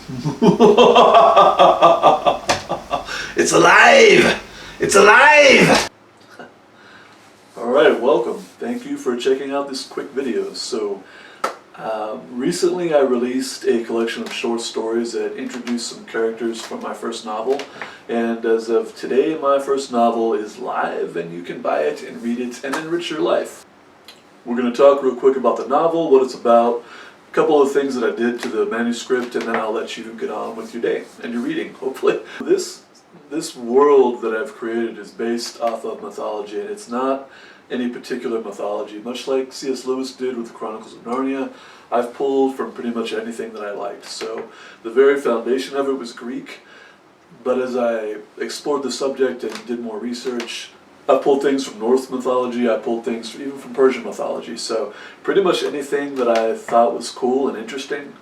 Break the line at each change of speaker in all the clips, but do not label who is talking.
It's alive! It's alive! Alright, welcome. Thank you for checking out this quick video. So, recently I released a collection of short stories that introduced some characters from my first novel. And as of today, my first novel is live and you can buy it and read it and enrich your life. We're going to talk real quick about the novel, what it's about, a couple of things that I did to the manuscript, and then I'll let you get on with your day and your reading, hopefully. This world that I've created is based off of mythology, and it's not any particular mythology. Much like C.S. Lewis did with the Chronicles of Narnia, I've pulled from pretty much anything that I liked. So the very foundation of it was Greek, but as I explored the subject and did more research, I pulled things from Norse mythology, I pulled things even from Persian mythology. So pretty much anything that I thought was cool and interesting,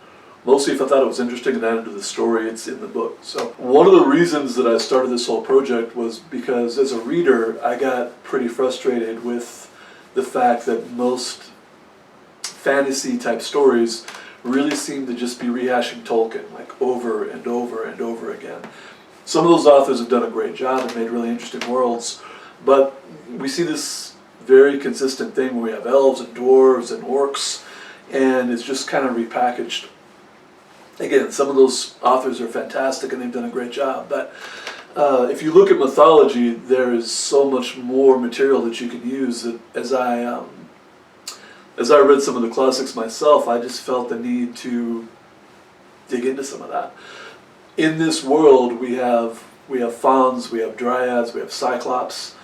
mostly if I thought it was interesting and added to the story, it's in the book. So one of the reasons that I started this whole project was because as a reader, I got pretty frustrated with the fact that most fantasy type stories really seem to just be rehashing Tolkien like over and over and over again. Some of those authors have done a great job and made really interesting worlds, but we see this very consistent thing where we have elves and dwarves and orcs, and it's just kind of repackaged. Again, some of those authors are fantastic and they've done a great job, but if you look at mythology, there is so much more material that you can use. That as I read some of the classics myself, I just felt the need to dig into some of that. In this world, we have fauns, we have dryads, we have cyclops.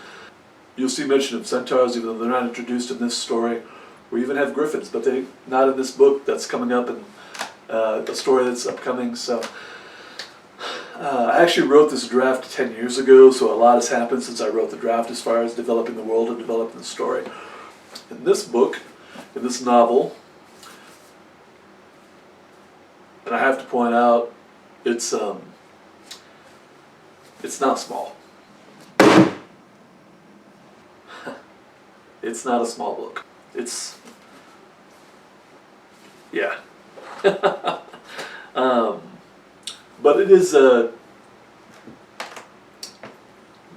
You'll see mention of centaurs, even though they're not introduced in this story. We even have griffins, but they're not in this book that's coming up, and a story that's upcoming. So I actually wrote this draft 10 years ago, so a lot has happened since I wrote the draft as far as developing the world and developing the story. In this book, in this novel, and I have to point out, it's not small. It's not a small book. It's, yeah. But it is, don't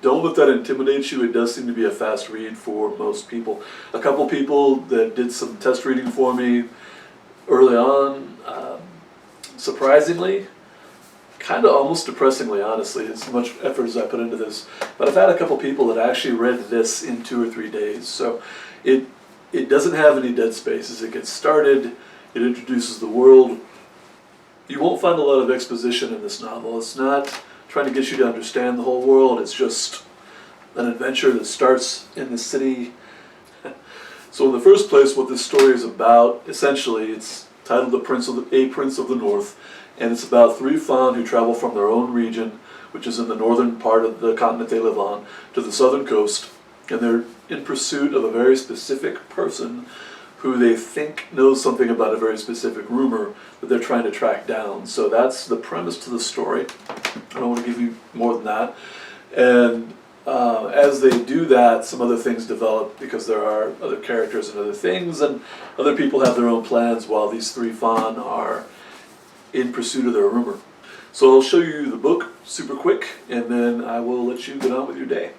let that intimidate you. It does seem to be a fast read for most people. A couple people that did some test reading for me early on, surprisingly, kind of almost depressingly, honestly, as much effort as I put into this, but I've had a couple people that actually read this in 2 or 3 days. So it doesn't have any dead spaces. It gets started, it introduces the world. You won't find a lot of exposition in this novel. It's not trying to get you to understand the whole world. It's just an adventure that starts in the city. So in the first place, what this story is about, essentially, it's titled A Prince of the North, and it's about 3 faun who travel from their own region, which is in the northern part of the continent they live on, to the southern coast, and they're in pursuit of a very specific person who they think knows something about a very specific rumor that they're trying to track down. So that's the premise to the story. I don't want to give you more than that. And as they do that, some other things develop because there are other characters and other things, and other people have their own plans while these 3 faun are in pursuit of their rumor. So I'll show you the book super quick, and then I will let you get on with your day.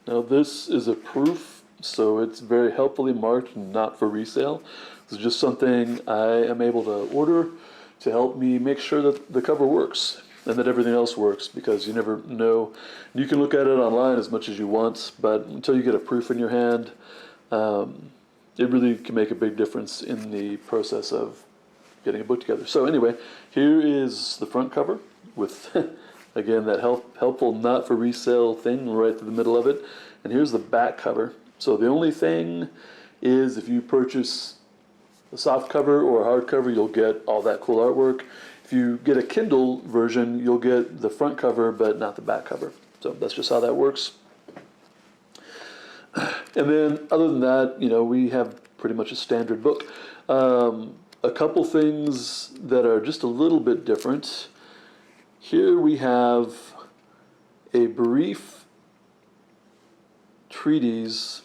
Now this is a proof, so it's very helpfully marked not for resale. This is just something I am able to order to help me make sure that the cover works and that everything else works, because you never know. You can look at it online as much as you want, but until you get a proof in your hand, it really can make a big difference in the process of getting a book together. So anyway, here is the front cover with, again, that helpful not for resale thing right through the middle of it. And here's the back cover. So the only thing is, if you purchase a soft cover or a hardcover, you'll get all that cool artwork. If you get a Kindle version, you'll get the front cover but not the back cover. So that's just how that works. And then other than that, we have pretty much a standard book. A couple things that are just a little bit different. Here we have a brief treatise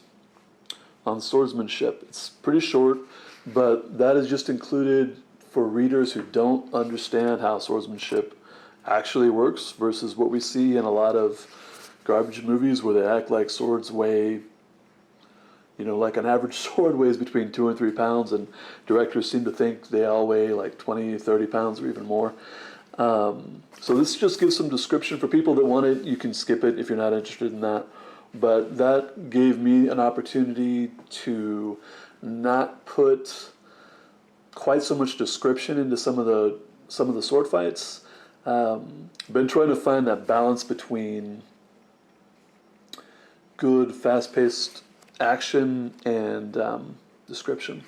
on swordsmanship. It's pretty short, but that is just included for readers who don't understand how swordsmanship actually works versus what we see in a lot of garbage movies where they act like swords weigh, like an average sword weighs between 2 and 3 pounds, and directors seem to think they all weigh like 20, 30 pounds or even more. So this just gives some description for people that want it. You can skip it if you're not interested in that. But that gave me an opportunity to not put quite so much description into some of the sword fights. Been trying to find that balance between good, fast-paced action and description.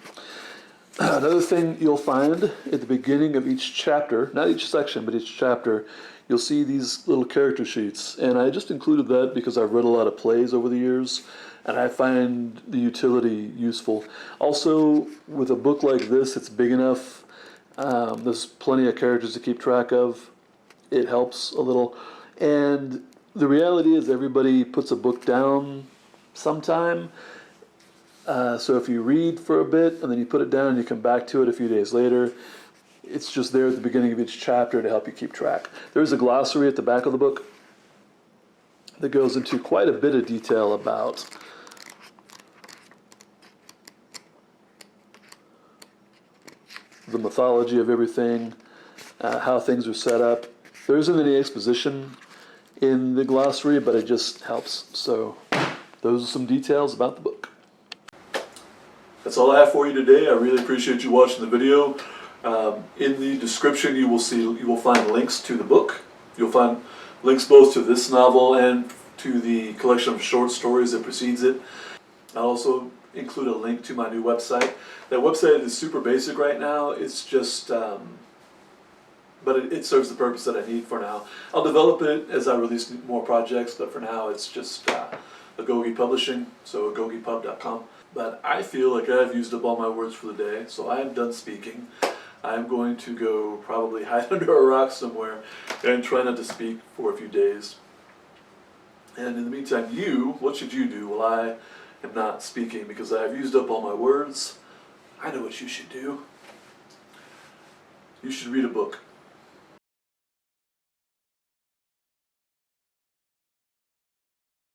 Another thing you'll find at the beginning of each chapter, not each section, but each chapter, you'll see these little character sheets. And I just included that because I've read a lot of plays over the years, and I find the utility useful. Also, with a book like this, it's big enough. There's plenty of characters to keep track of. It helps a little. And the reality is everybody puts a book down sometime. So if you read for a bit and then you put it down and you come back to it a few days later, it's just there at the beginning of each chapter to help you keep track. There's a glossary at the back of the book that goes into quite a bit of detail about the mythology of everything, how things are set up. There isn't any exposition in the glossary, but it just helps. So those are some details about the book. That's all I have for you today. I really appreciate you watching the video. In the description you will find links to the book. You'll find links both to this novel and to the collection of short stories that precedes it. I'll also include a link to my new website. That website is super basic right now. It's just, but it serves the purpose that I need for now. I'll develop it as I release more projects, but for now it's just Agogi Publishing, so agogipub.com. But I feel like I've used up all my words for the day, so I am done speaking. I'm going to go probably hide under a rock somewhere and try not to speak for a few days. And in the meantime, what should you do while I am not speaking? Because I've used up all my words. I know what you should do. You should read a book.